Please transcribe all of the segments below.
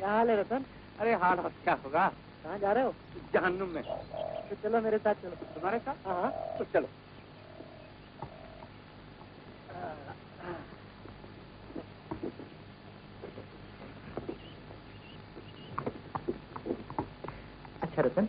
क्या हाल है रतन? अरे हाल क्या होगा? कहाँ जा रहे हो? जहन्नुम में। तो चलो मेरे साथ चलो। तुम्हारे साथ? हाँ तो चलो। अच्छा रतन,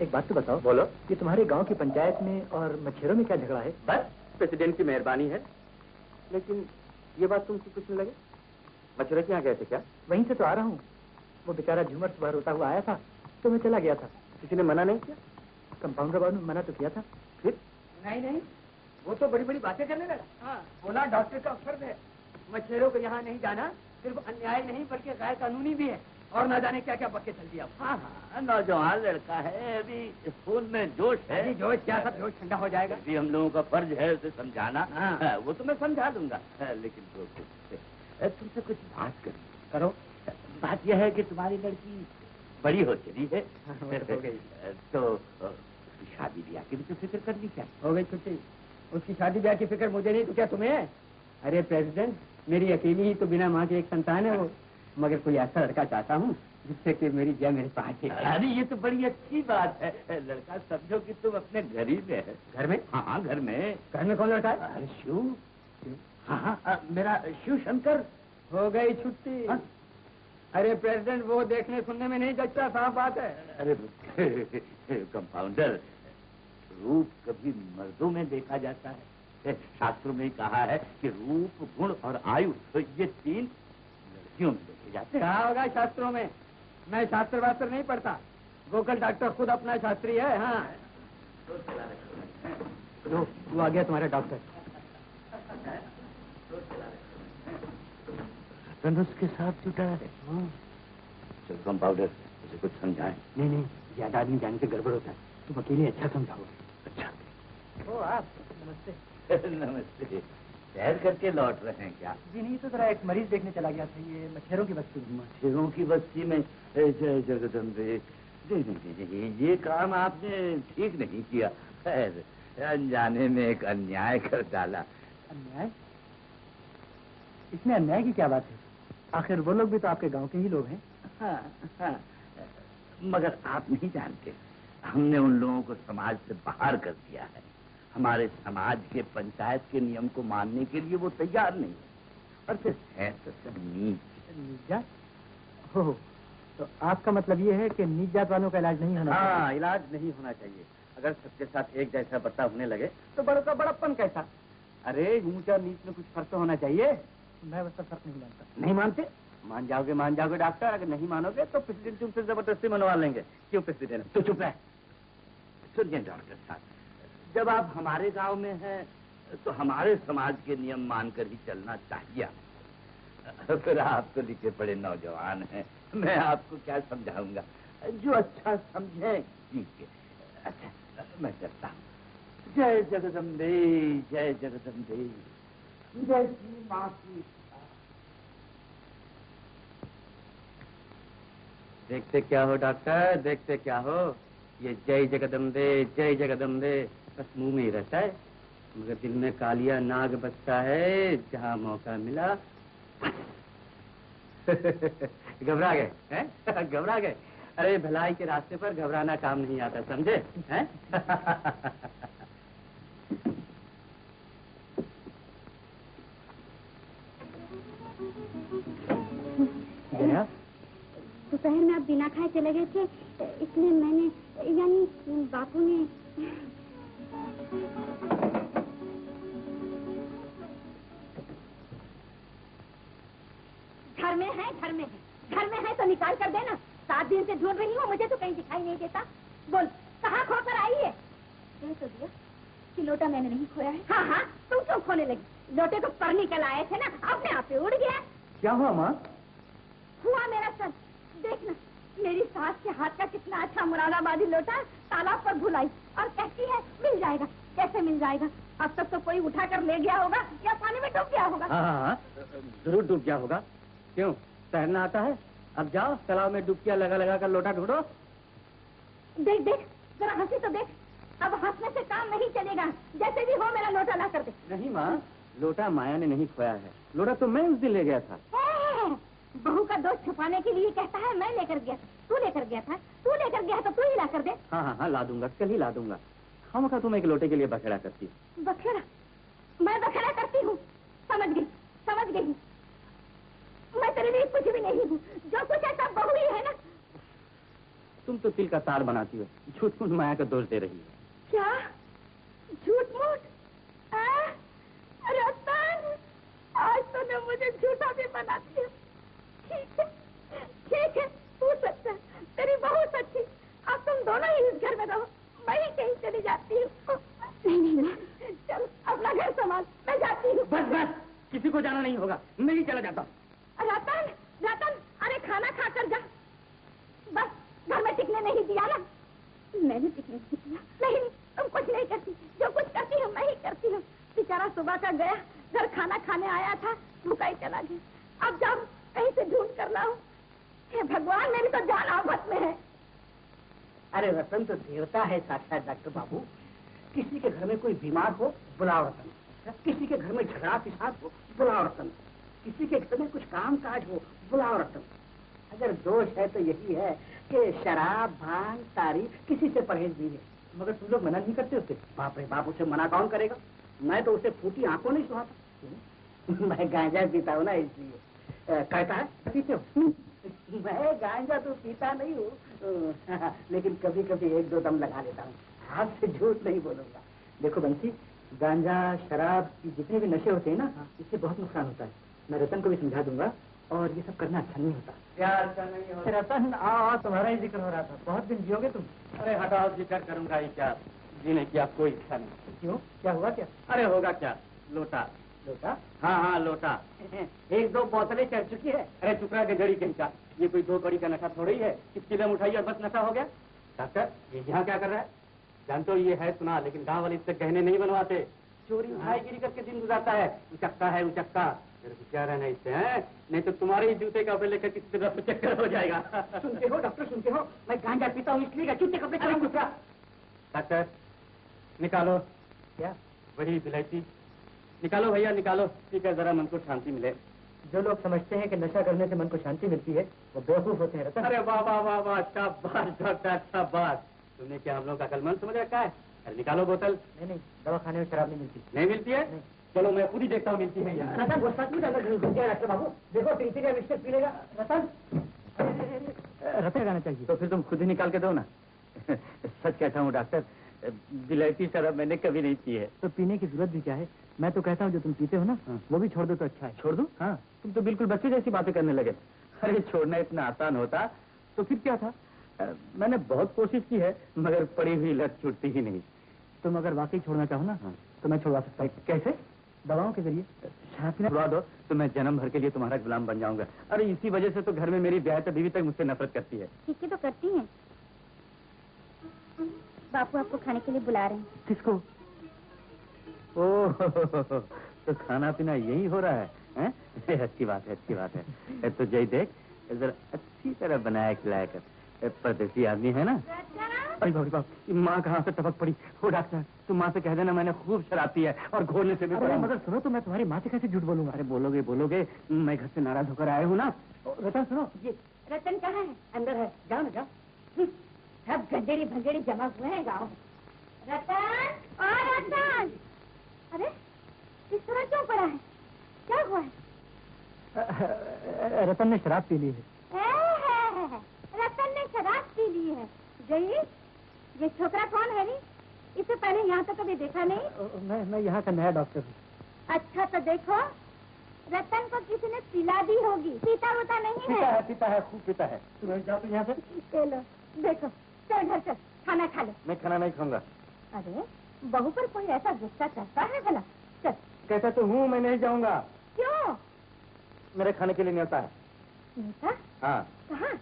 एक बात तो बताओ। बोलो। ये तुम्हारे गांव की पंचायत में और मच्छरों में क्या झगड़ा है? बस प्रेसिडेंट की मेहरबानी है। लेकिन ये बात तुमको कुछ नहीं लगे? मच्छरों के यहाँ गए थे क्या? वहीं से तो आ रहा हूँ। वो बेचारा झूमर सुबह रोता हुआ आया था तो मैं चला गया था। किसी ने मना नहीं किया? कंपाउंडर बाबू ने मना तो किया था। फिर? नहीं, वो तो बड़ी बड़ी बातें करने लगा। हाँ, बोला डॉक्टर का फर्ज है, मच्छरों को यहाँ नहीं जाना सिर्फ अन्याय नहीं बल्कि गैर कानूनी भी है। और ना जाने क्या क्या बक के चल दिया। हाँ, नौजवान लड़का है, अभी खून में जोश है। जोश क्या, सब जोश ठंडा हो जाएगा। अभी हम लोगों का फर्ज है उसे समझाना। हाँ, वो तो मैं समझा दूंगा। लेकिन तुमसे कुछ बात करो। बात यह है कि तुम्हारी लड़की बड़ी हो चली है। हो गई। तो शादी ब्याह की भी तो फिक्र करनी क्या? हो गई छुट्टी। उसकी शादी ब्याह की फिक्र मुझे नहीं तो क्या तुम्हें है? अरे प्रेसिडेंट, मेरी अकेली ही तो बिना माँ की एक संतान है वो। मगर कोई ऐसा लड़का चाहता हूँ जिससे कि मेरी जय मेरे पास है। अरे ये तो बड़ी अच्छी बात है। लड़का समझो कि तुम अपने घर ही में है। घर में? हाँ, घर में। घर में कौन लड़का है? अरे शिव। हाँ, मेरा शिव शंकर। हो गई छुट्टी। अरे प्रेसिडेंट, वो देखने सुनने में नहीं जचता, साफ बात है। अरे कंपाउंडर, रूप कभी मर्दों में देखा जाता है। शास्त्रों में कहा है कि रूप, गुण और आयु तो ये तीन लड़कियों में देखे जाते हैं। कहा होगा शास्त्रों में। मैं शास्त्र वास्त्र नहीं पढ़ता। वोकल डॉक्टर खुद अपना शास्त्री है। हाँ, वो आ गया तुम्हारा डॉक्टर। रतन उसके साथ जुटा है। चलो कंपाउंडर, उसे कुछ समझाएं। नहीं, ज्यादा आदमी जाने से गड़बड़ होता है। तुम अकेले अच्छा समझाओगे। अच्छा। ओ आप, नमस्ते। नमस्ते। सैर करके लौट रहे हैं क्या? जी नहीं, तो जरा एक मरीज देखने चला गया था। ये मच्छरों की बस्ती। मच्छरों की बस्ती में? जय जगदम्बे। नहीं, ये काम आपने ठीक नहीं किया। खैर, अनजाने में एक अन्याय कर डाला। अन्याय? इसमें अन्याय की क्या बात है? आखिर वो लोग भी तो आपके गांव के ही लोग हैं। हाँ, मगर आप नहीं जानते, हमने उन लोगों को समाज से बाहर कर दिया है। हमारे समाज के पंचायत के नियम को मानने के लिए वो तैयार नहीं है। और फिर है तो सब नीच जात। हो, तो आपका मतलब ये है कि नीच जात वालों का इलाज नहीं होना चाहिए? हाँ, इलाज नहीं होना चाहिए। अगर सबके साथ एक जैसा बर्ताव होने लगे तो बड़ों का बड़प्पन कैसा? अरे ऊंच और नीच में कुछ फर्क तो होना चाहिए। मैं उसका फर्क नहीं मानता। नहीं मानते? मान जाओगे डॉक्टर। अगर नहीं मानोगे तो प्रेसिडेंट तुमसे जबरदस्ती मनवा लेंगे। क्यों प्रेसिडेंट? तो चुप रहे। सुनिए डॉक्टर साहब, जब आप हमारे गांव में हैं तो हमारे समाज के नियम मानकर ही चलना चाहिए। फिर आप तो लिखे पड़े नौजवान हैं, मैं आपको क्या समझाऊंगा। जो अच्छा समझे कीजिए। अच्छा, मैं चलता हूँ। जय जगदम्बे, जय जगदम्बे, जय श्री माँ की। देखते क्या हो डॉक्टर, देखते क्या हो। ये जय जगदम्बे बस मुंह में ही रहता है, मगर दिल में कालिया नाग बसता है जहाँ मौका मिला। घबरा गए हैं? घबरा गए? अरे भलाई के रास्ते पर घबराना काम नहीं आता, समझे हैं? दोपहर में आप बिना खाए चले गए थे, इसलिए मैंने, यानी बापू ने। घर में है तो निकाल कर देना। 7 दिन से ढूंढ रही हूँ, मुझे तो कहीं दिखाई नहीं देता। बोल, कहाँ खोकर आई है? कह तो दिया कि लोटा मैंने नहीं खोया है। हाँ, तुम क्यों खोने लगी? लोटे तो पर निकल आए थे ना, अपने आप पे उड़ गया। क्या हुआ माँ? हुआ मेरा सर। देखना, मेरी सास के हाथ का कितना अच्छा मुरादाबादी लोटा तालाब पर भुलाई और कहती है मिल जाएगा। कैसे मिल जाएगा? अब तक तो कोई उठा कर ले गया होगा या पानी में डूब गया होगा। हाँ, जरूर डूब गया होगा। क्यों, तैरना आता है? अब जाओ तालाब में डुबकियां लगा कर लोटा ढूंढो। देख, जरा हंसी तो देख। अब हंसने से काम नहीं चलेगा, जैसे भी हो मेरा लोटा ला कर दे। नहीं माँ, लोटा माया ने नहीं खोया है, लोटा तो मैं उस दिन ले गया था। बहू का दोष छुपाने के लिए कहता है मैं लेकर गया, तू लेकर गया था, तू लेकर गया तो तू ही ला कर दे। हाँ हाँ हाँ, ला दूंगा, कल ही ला दूंगा। खामखा तुम एक लोटे के लिए बखेड़ा करती हो। बखेड़ा? मैं बखेड़ा करती हूँ? समझ गई, समझ गई। मैं तेरे लिए कुछ भी नहीं हूँ, जो कुछ है सब बहू ही है ना। तुम तो तिल का तार बनाती हो, झूठ मूठ माया का दोष दे रही है। क्या झूठ मूठ? रतन, आज तूने मुझे झूठा भी बना दिया। ठीक है, तू सच्चा, तेरी बहू सच्ची। अब तुम दोनों ही इस घर में रहो, मैं ही कहीं चली जाती हूँ। नहीं, चल अपना घर संभाल, मैं जाती हूँ। बस बस, किसी को जाना नहीं होगा, मैं ही चला जाता हूँ। रतन, रतन, अरे खाना खा कर जा। बस घर में टिकने नहीं दिया ना? मैंने टिकने नहीं दिया। नहीं, तुम कुछ नहीं करती, जो कुछ करती हूँ मैं ही करती हूँ। बेचारा सुबह का गया, घर खाना खाने आया था, भूखा ही चला गया। अब जब कहीं से ढूंढ कर लाऊं, हे भगवान, मेरी तो जान आफत में है। अरे रतन तो देवता है साक्षात डॉक्टर बाबू। किसी के घर में कोई बीमार हो, बुलाओ रतन। किसी के घर में झगड़ा फिसाद हो, बुलाओ रतन। किसी के घर में कुछ काम काज हो, बुलाओ रतन। अगर दोष है तो यही है कि शराब, भांग, तारी किसी से परहेज नहीं है। मगर तुम लोग मना नहीं करते उसे। बाप रे बाप, उसे मना कौन करेगा? मैं तो उसे फूटी आंखों नहीं सुहाता। मैं गांजा पीता हूँ ना, इसलिए। कहता है पीते हो? मैं गांजा तो पीता नहीं हूँ, लेकिन कभी कभी एक दो दम लगा लेता हूँ। आपसे झूठ नहीं बोलूंगा। देखो बंसी, गांजा, शराब, जितने भी नशे होते हैं ना, इससे बहुत नुकसान होता है। मैं रतन को भी समझा दूंगा, और ये सब करना अच्छा नहीं होता। क्या अच्छा नहीं होता? रतन आओ, तुम्हारा ही जिक्र हो रहा था। बहुत दिन जियोगे तुम। अरे हटाओ, जिक्र करूंगा ही क्या, जीने की आप कोई इच्छा नहीं। क्यों, क्या हुआ क्या? अरे होगा क्या, लोटा। लोटा? हाँ हाँ, लोटा। एक दो बोतलें चढ़ चुकी है। अरे चुकरा के जड़ी कहीं का, ये कोई 2 कड़ी का नशा थोड़ी है। किसकी दम उठाई और बस नशा हो गया। डॉक्टर, ये यहाँ क्या कर रहा है? जानते हो ये है सुना, लेकिन गांव वाले इससे गहने नहीं बनवाते। चोरी भाईगिरी करके दिन गुजारता है। उचक्का है उचक्का। क्या रहना इससे है? नहीं तो तुम्हारे ही जूते कपड़े लेकर किसी तरह चक्कर हो जाएगा। सुनते हो डॉक्टर, सुनते हो? मैं गांजा पीता हूँ इसलिए जूते कपड़े चला दूसरा। डॉक्टर, निकालो। क्या? वही विलायती निकालो भैया, निकालो। ठीक है, जरा मन को शांति मिले। जो लोग समझते हैं कि नशा करने से मन को शांति मिलती है, वो बेवकूफ होते हैं रतन। अरे वाह वाह वाह वाह, शाबाश डॉक्टर, शाबाश। तुमने क्या हम लोग का अकलमंद समझ रखा है? अरे निकालो बोतल। नहीं, दवाखाने में शराब नहीं मिलती। नहीं मिलती है? नहीं। चलो मैं खुद ही देखता हूँ मिलती है यहाँ। रतन, वो सच में अंदर घुस गया डॉक्टर बाबू। देखो टिंकी का मिस्टेक पी लेगा। रतन, रतन लगाना चाहिए। तो फिर तुम खुद ही निकाल के दो ना। सच कहता हूँ डॉक्टर, विलायती शराब मैंने कभी नहीं पी है। तो पीने की जरूरत भी क्या है? मैं तो कहता हूँ जो तुम पीते हो ना, वो भी छोड़ दो तो अच्छा है। छोड़ दूं? हाँ। तुम तो बिल्कुल बच्चे जैसी बातें करने लगे। अरे छोड़ना इतना आसान होता तो फिर क्या था? मैंने बहुत कोशिश की है, मगर पड़ी हुई लत छूटती ही नहीं। तुम अगर वाकई छोड़ना चाहो ना, तो मैं छुड़वा सकता हूँ। कैसे? दवाओं के जरिए। छुड़वा दो तो मैं जन्म भर के लिए तुम्हारा गुलाम बन जाऊंगा। अरे इसी वजह से तो घर में मेरी ब्याह बीवी तक मुझसे नफरत करती है। ठीक है, तो करती हैं। बापू आपको खाने के लिए बुला रहे हैं। किसको? ओह, तो खाना पीना यही हो रहा है, हैं? अच्छी बात है, अच्छी बात है। तो जय देख, जरा अच्छी तरह बनाया खिलाया कर। परदेसी आदमी है ना। अरे बाप रे बाप, माँ कहाँ से टपक पड़ी। हो डॉक्टर, तुम माँ से कह देना मैंने खूब शराब पी है और घोरने से भी पड़ा। मगर सुनो, तो मैं तुम्हारी माँ से कैसे झूठ बोलूंगा? अरे बोलोगे बोलोगे, मैं घर से नाराज होकर आया हूँ ना। रतन सुनो, ये रतन कहाँ है? अंदर है, जाओ ना जाओ। सब गंजेड़ी भंजेड़ी जमा हुए हैं गाँव। रतन, और रतन, अरे इस तरह क्यों पड़ा है? क्या हुआ है? रतन ने शराब पी ली है। रतन ने शराब पी ली है। जय, ये छोकरा कौन है नी? इसे पहले यहाँ तक कभी देखा नहीं। मैं यहाँ का नया डॉक्टर हूँ। अच्छा तो देखो, रतन को किसी ने पिला दी होगी। पीता होता नहीं है। पीता है, खूब पीता है। तुम जाओ तो यहाँ से। चलो देखो, चल घर चल, खाना खा लो। मैं खाना नहीं खाऊंगा। अरे बहू पर कोई ऐसा गुस्सा करता है भला? चल। कहता तो हूँ, मैं नहीं जाऊंगा। क्यों? मेरे खाने के लिए नहीं होता है। नीता? हाँ। कहाँ?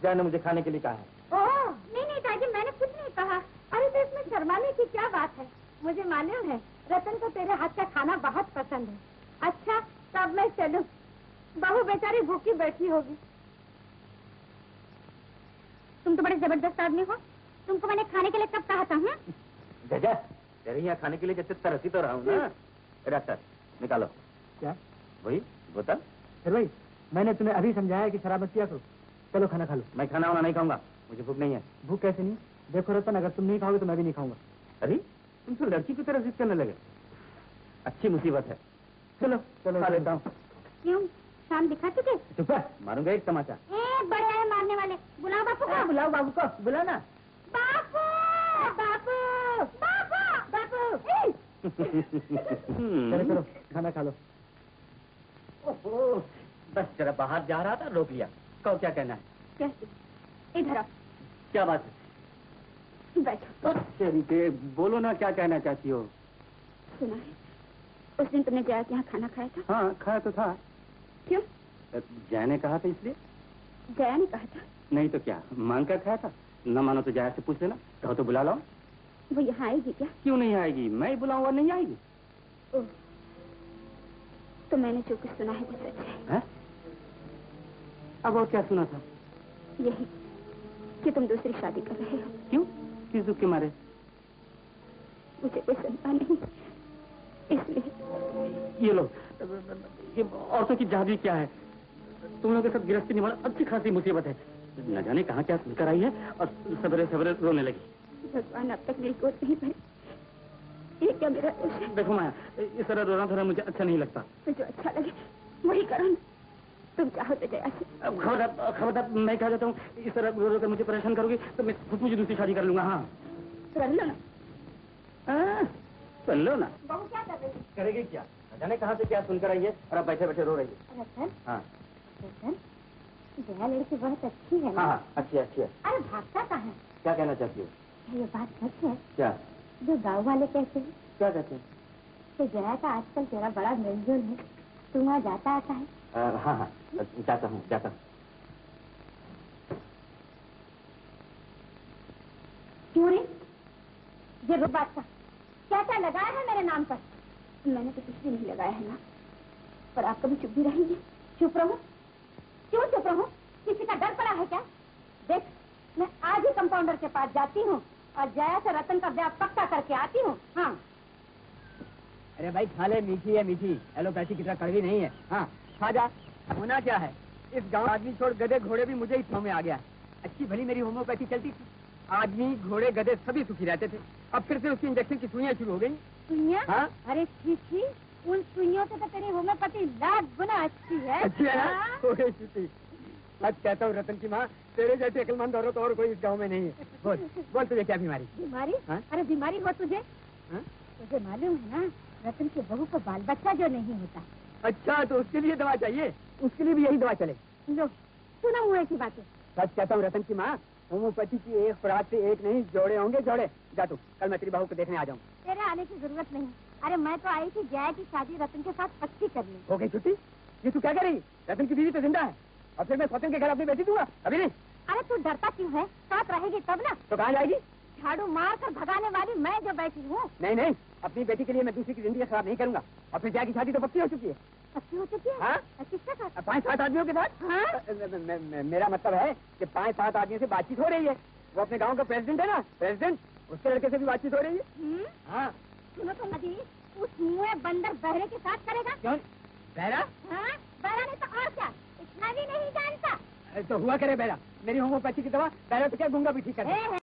जाने मुझे खाने के लिए कहा है। ओह, नहीं ताजी, मैंने कुछ नहीं कहा। अरे तो इसमें शर्माने की क्या बात है? मुझे मालूम है रतन को तेरे हाथ का खाना बहुत पसंद है। अच्छा, तब मैं चलूं। बहू बेचारी भूखी बैठी होगी। तुम तो बड़े जबरदस्त आदमी हो। तुमको मैंने खाने के लिए कब कहा था? जजा, तेरे यहाँ खाने के लिए जैसे तरसी तो रहा हूँ ना। डॉक्टर, निकालो। क्या? वही बोतल। फिर भाई, मैंने तुम्हें अभी समझाया कि शराब मत पिया करो। चलो खाना खा लो। मैं खाना वाना नहीं खाऊंगा, मुझे भूख नहीं है। भूख कैसे नहीं? देखो रतन, अगर तुम नहीं खाओगे तो मैं भी नहीं खाऊंगा। अरे तुम तो लड़की की तरह जिद करने लगे। अच्छी मुसीबत है। चलो चलो खा लेता हूँ। क्यों, शाम दिखा चुके? चुप है, मारूंगा एक तमाचा। बड़े आए मारने वाले। बुलाओ बापू को। बुलाओ बाबू को, बुलाओ ना। बापू बापू बापू बापू। चलो चलो खाना खा लो। ओहो, बस जरा बाहर जा रहा था, रोक लिया। कहो क्या कहना है? कैसे? इधर आओ। क्या बात है? बैठो। तेरी के बोलो ना, क्या कहना चाहती हो? सुना है, उस दिन तुमने जया के यहाँ खाना खाया था? हाँ खाया तो था। क्यों? जया ने कहा था इसलिए। जया ने कहा था? नहीं तो क्या, मांग कर खाया था। न मानो तो जया से पूछ लेना, कहो तो बुला लाओ। वो यहाँ आएगी क्या? क्यों नहीं आएगी, मैं ही बुलाऊंगा, नहीं आएगी। ओह, तो मैंने जो कुछ सुना है वो सच है। अब और क्या सुना था? यही कि तुम दूसरी शादी कर रहे हो। क्यों, किस दुख के मारे? मुझे कोई संतान नहीं, इसलिए। ये लो, ये औरतों की जादू क्या है। तुम लोगों के साथ गिरफ्ती निभाना अच्छी खासी मुसीबत है। न जाने कहाँ क्या सुनकर आई है और सवेरे सवेरे रोने लगी। भगवान अब तक मेरी गोद नहीं भरी, ये क्या मेरा दोष है? देखो माया, इस तरह रोना धोना मुझे अच्छा नहीं लगता। तो जो अच्छा लगे वही करो ना। तुम चाहो तो जया से। खबरदार मैं कह देता हूँ, इस तरह रो रो कर मुझे परेशान करोगी तो मैं खुद मुझे दूसरी शादी कर लूंगा। हाँ कर लो ना। सुन लो ना। बहू क्या कर रही है? करेगी क्या, न जाने कहाँ से क्या सुनकर आई है और अब बैठे बैठे रो रही है। रतन, हाँ रतन, जया लड़की बहुत अच्छी है ना? हाँ अच्छी अच्छी है। अरे भागता कहाँ है? क्या कहना चाहती हो? ये बात सच है क्या? जो गाँव वाले कहते हैं क्या कहते हैं? कि जया का आजकल तेरा बड़ा मेलजोल है, तू वहाँ जाता आता है? हाँ जाता हूँ जाता हूँ। क्यों रे? ये रो बात का क्या क्या लगाया है मेरे नाम पर? मैंने तो कुछ भी नहीं लगाया है ना। पर आप कभी चुप भी रहेंगे? चुप रहो। क्यों चुप रहो? किसी का डर पड़ा है क्या? देख, मैं आज ही कंपाउंडर के पास जाती हूँ और जया से रतन का ब्याह पक्का करके आती हूँ। हाँ। अरे भाई खा ले, मीठी है मीठी, एलोपैथी की तरह कड़वी नहीं है। हाँ खा जा। होना क्या है, इस गांव आदमी छोड़ गधे घोड़े भी मुझे ही छाव में आ गया। अच्छी भली मेरी होम्योपैथी चलती थी, आदमी घोड़े गधे सभी सुखी रहते थे। अब फिर से उसकी इंजेक्शन की सुइयां शुरू हो गई। सुइयां? हाँ? अरे ठीक थी, उन सुइयों से तो तेरी होम्योपैथी लाख गुना अच्छी है। अच्छी है ना? हाँ? हो गई छुट्टी। सच कहता हूँ रतन की माँ, तेरे जैसे अकलमंद औरत और कोई इस गांव में नहीं है। बोल बोल तुझे क्या बीमारी? बीमारी? हाँ? अरे बीमारी हो तुझे? हाँ? तुझे मालूम है ना, रतन की बहू को बाल बच्चा जो नहीं होता। अच्छा तो उसके लिए दवा चाहिए, उसके लिए भी यही दवा चले। लो, सुना हुआ की बातें। सच कहता हूँ रतन की माँ, होम्योपैथी की एक खुराक से एक नहीं जोड़े होंगे जोड़े। जा तू, कल मैं तेरी बहू को देखने आ जाऊँ। तेरे आने की जरूरत नहीं। अरे मैं तो आई थी जया की शादी रतन के साथ पक्की करने। हो गई छुट्टी? ये तू क्या कर रही? रतन की बीवी तो जिंदा है और फिर मैं सौतन के घर अपनी बेटी दूंगा? अभी नहीं। अरे तू डरता क्यों है? साथ रहेगी तब ना। तो कहाँ जाएगी? झाड़ू मार कर भगाने वाली मैं जो बैठी हूँ। नहीं नहीं, अपनी बेटी के लिए मैं दूसरी की जिंदगी खराब नहीं करूंगा। और फिर जया की शादी तो पक्की हो चुकी है। पक्की हो चुकी है? हाँ? किसके साथ? 5-7 आदमियों के साथ। हाँ? मेरा मतलब है कि 5-7 आदमियों से बातचीत हो रही है। वो अपने गांव का प्रेसिडेंट है ना, प्रेसिडेंट, उसके लड़के से भी बातचीत हो रही है। हाँ। सुनो तो नदी, उस मुँह बंदर बहरे के साथ करेगा? क्यों? बहरा? हाँ, बहरा नहीं तो और क्या? इतना भी नहीं जानता। तो हुआ करे बहरा। मेरी होम्योपैथी की दवा बहरा तो क्या, गूंगा भी ठीक कर दे।